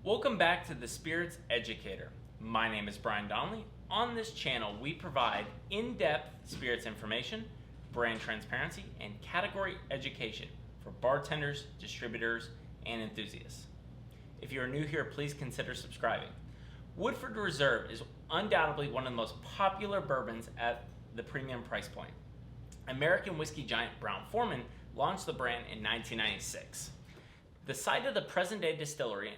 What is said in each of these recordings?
Welcome back to The Spirits Educator. My name is Brian Donnelly. On this channel, we provide in-depth spirits information, brand transparency, and category education for bartenders, distributors, and enthusiasts. If you are new here, please consider subscribing. Woodford Reserve is undoubtedly one of the most popular bourbons at the premium price point. American whiskey giant Brown-Forman launched the brand in 1996. The site of the present-day distillery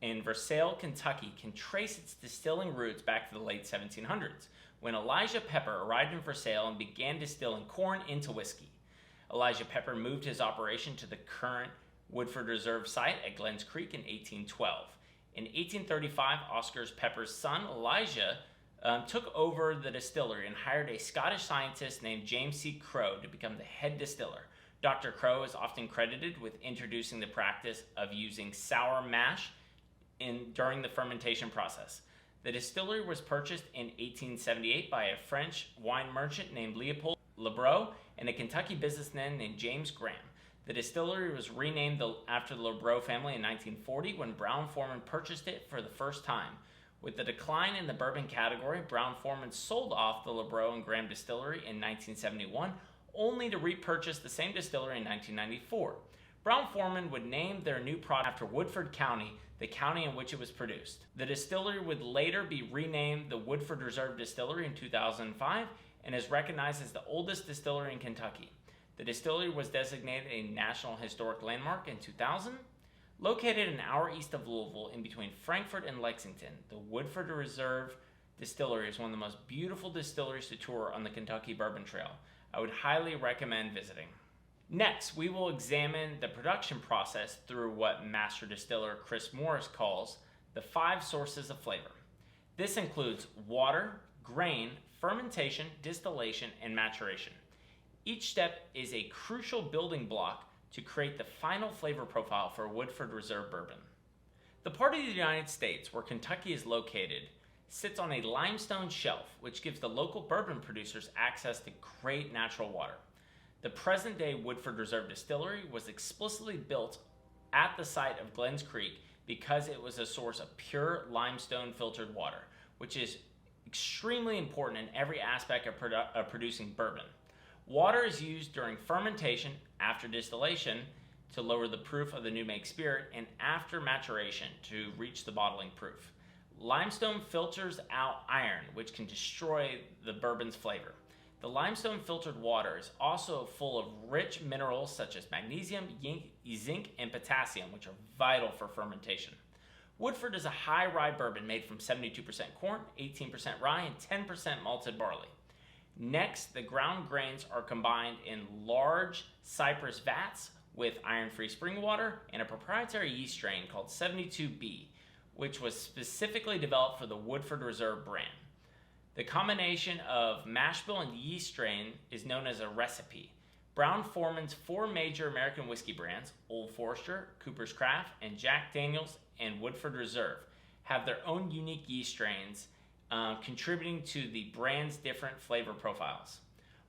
in Versailles, Kentucky, can trace its distilling roots back to the late 1700s, when Elijah Pepper arrived in Versailles and began distilling corn into whiskey. Elijah Pepper moved his operation to the current Woodford Reserve site at Glens Creek in 1812. In 1835, Oscar Pepper's son, Elijah, took over the distillery and hired a Scottish scientist named James C. Crowe to become the head distiller. Dr. Crowe is often credited with introducing the practice of using sour mash during the fermentation process. The distillery was purchased in 1878 by a French wine merchant named Leopold Lebreau and a Kentucky businessman named James Graham. The distillery was renamed after the Lebreau family in 1940 when Brown-Forman purchased it for the first time. With the decline in the bourbon category, Brown-Forman sold off the Lebreau and Graham distillery in 1971, only to repurchase the same distillery in 1994. Brown-Forman would name their new product after Woodford County, the county in which it was produced. The distillery would later be renamed the Woodford Reserve Distillery in 2005 and is recognized as the oldest distillery in Kentucky. The distillery was designated a National Historic Landmark in 2000. Located an hour east of Louisville in between Frankfort and Lexington, the Woodford Reserve Distillery is one of the most beautiful distilleries to tour on the Kentucky Bourbon Trail. I would highly recommend visiting. Next, we will examine the production process through what Master Distiller Chris Morris calls the 5 sources of flavor. This includes water, grain, fermentation, distillation, and maturation. Each step is a crucial building block to create the final flavor profile for Woodford Reserve bourbon. The part of the United States where Kentucky is located sits on a limestone shelf, which gives the local bourbon producers access to great natural water. The present-day Woodford Reserve Distillery was explicitly built at the site of Glens Creek because it was a source of pure limestone filtered water, which is extremely important in every aspect of producing bourbon. Water is used during fermentation, after distillation, to lower the proof of the new make spirit, and after maturation to reach the bottling proof. Limestone filters out iron, which can destroy the bourbon's flavor. The limestone filtered water is also full of rich minerals such as magnesium, zinc, and potassium, which are vital for fermentation. Woodford is a high rye bourbon made from 72% corn, 18% rye, and 10% malted barley. Next, the ground grains are combined in large cypress vats with iron-free spring water and a proprietary yeast strain called 72B, which was specifically developed for the Woodford Reserve brand. The combination of mash bill and yeast strain is known as a recipe. Brown-Forman's 4 major American whiskey brands, Old Forester, Cooper's Craft, and Jack Daniel's and Woodford Reserve, have their own unique yeast strains, contributing to the brand's different flavor profiles.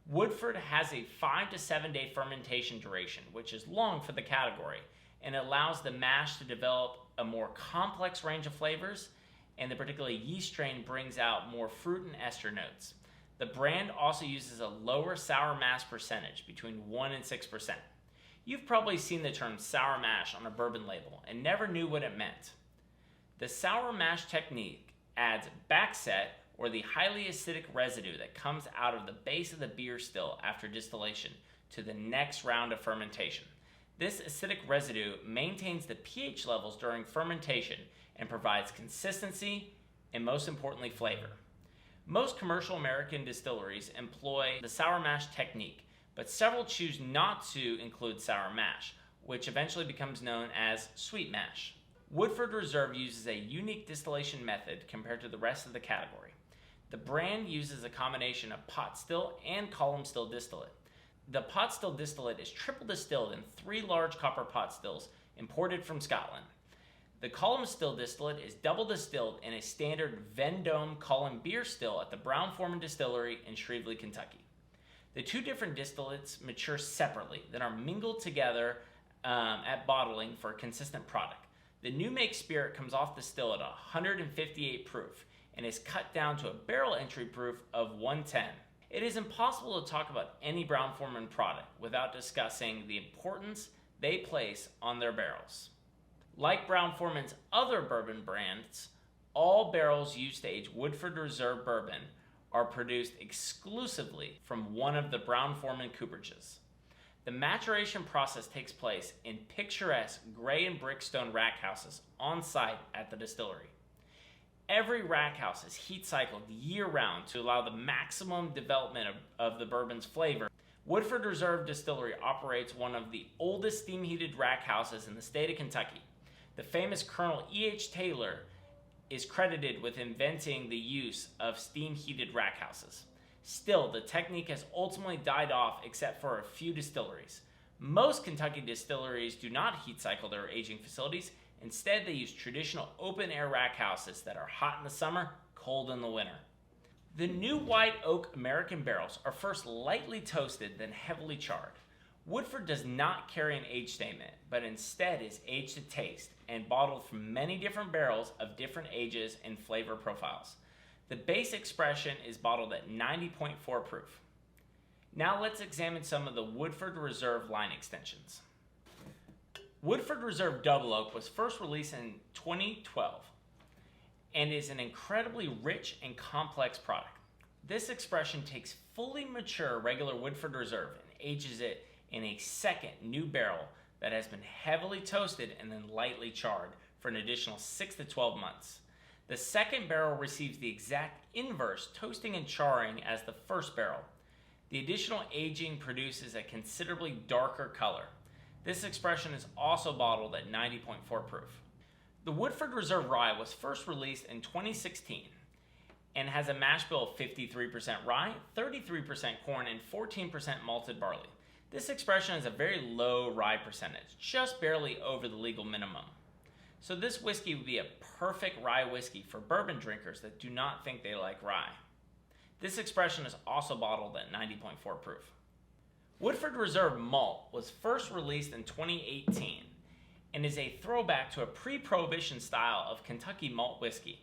Woodford has a 5 to 7 day fermentation duration, which is long for the category, and allows the mash to develop a more complex range of flavors, and the particular yeast strain brings out more fruit and ester notes. The brand also uses a lower sour mash percentage, between 1 and 6%. You've probably seen the term sour mash on a bourbon label and never knew what it meant. The sour mash technique adds backset, or the highly acidic residue that comes out of the base of the beer still after distillation, to the next round of fermentation. This acidic residue maintains the pH levels during fermentation and provides consistency and, most importantly, flavor. Most commercial American distilleries employ the sour mash technique, but several choose not to include sour mash, which eventually becomes known as sweet mash. Woodford Reserve uses a unique distillation method compared to the rest of the category. The brand uses a combination of pot still and column still distillate. The pot still distillate is triple distilled in 3 large copper pot stills imported from Scotland. The column still distillate is double distilled in a standard Vendome column beer still at the Brown-Forman Distillery in Shrevely, Kentucky. The 2 different distillates mature separately, then are mingled together at bottling for a consistent product. The new make spirit comes off the still at 158 proof and is cut down to a barrel entry proof of 110. It is impossible to talk about any Brown-Forman product without discussing the importance they place on their barrels. Like Brown-Forman's other bourbon brands, all barrels used to age Woodford Reserve bourbon are produced exclusively from one of the Brown-Forman cooperages. The maturation process takes place in picturesque gray and brick stone rack houses on site at the distillery. Every rack house is heat cycled year-round to allow the maximum development of the bourbon's flavor. Woodford Reserve Distillery operates one of the oldest steam-heated rack houses in the state of Kentucky. The famous Colonel E.H. Taylor is credited with inventing the use of steam-heated rack houses. Still, the technique has ultimately died off except for a few distilleries. Most Kentucky distilleries do not heat cycle their aging facilities. Instead, they use traditional open-air rack houses that are hot in the summer, cold in the winter. The new white oak American barrels are first lightly toasted, then heavily charred. Woodford does not carry an age statement, but instead is aged to taste and bottled from many different barrels of different ages and flavor profiles. The base expression is bottled at 90.4 proof. Now let's examine some of the Woodford Reserve line extensions. Woodford Reserve Double Oak was first released in 2012 and is an incredibly rich and complex product. This expression takes fully mature regular Woodford Reserve and ages it in a second new barrel that has been heavily toasted and then lightly charred for an additional 6 to 12 months. The second barrel receives the exact inverse toasting and charring as the first barrel. The additional aging produces a considerably darker color. This expression is also bottled at 90.4 proof. The Woodford Reserve Rye was first released in 2016 and has a mash bill of 53% rye, 33% corn, and 14% malted barley. This expression has a very low rye percentage, just barely over the legal minimum. So this whiskey would be a perfect rye whiskey for bourbon drinkers that do not think they like rye. This expression is also bottled at 90.4 proof. Woodford Reserve Malt was first released in 2018 and is a throwback to a pre-Prohibition style of Kentucky malt whiskey.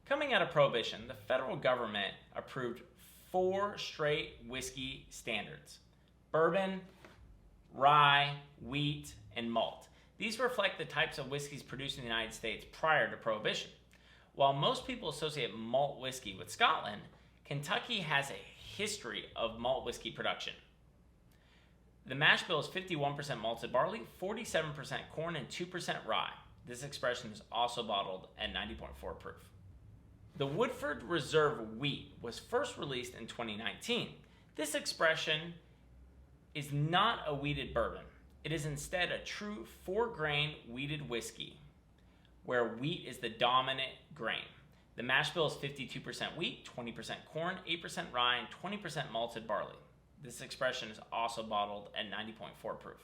Coming out of Prohibition, the federal government approved 4 straight whiskey standards: bourbon, rye, wheat, and malt. These reflect the types of whiskeys produced in the United States prior to Prohibition. While most people associate malt whiskey with Scotland, Kentucky has a history of malt whiskey production. The mash bill is 51% malted barley, 47% corn, and 2% rye. This expression is also bottled at 90.4 proof. The Woodford Reserve Wheat was first released in 2019. This expression is not a wheated bourbon. It is instead a true 4-grain wheated whiskey, where wheat is the dominant grain. The mash bill is 52% wheat, 20% corn, 8% rye, and 20% malted barley. This expression is also bottled at 90.4 proof.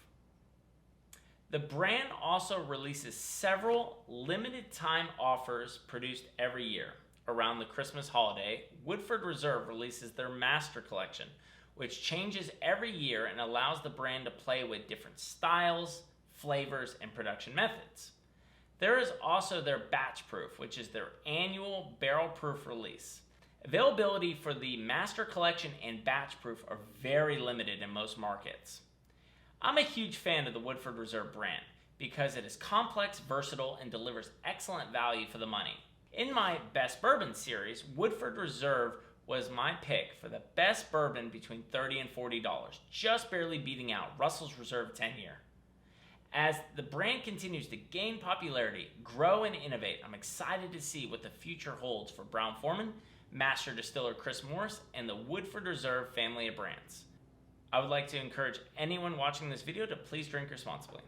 The brand also releases several limited time offers produced every year. Around the Christmas holiday, Woodford Reserve releases their Master Collection, which changes every year and allows the brand to play with different styles, flavors, and production methods. There is also their Batch Proof, which is their annual barrel proof release. Availability for the Master Collection and Batch Proof are very limited in most markets. I'm a huge fan of the Woodford Reserve brand because it is complex, versatile, and delivers excellent value for the money. In my Best Bourbon series, Woodford Reserve was my pick for the best bourbon between $30 and $40, just barely beating out Russell's Reserve 10-year. As the brand continues to gain popularity, grow, and innovate, I'm excited to see what the future holds for Brown-Forman, Master Distiller Chris Morris, and the Woodford Reserve family of brands. I would like to encourage anyone watching this video to please drink responsibly.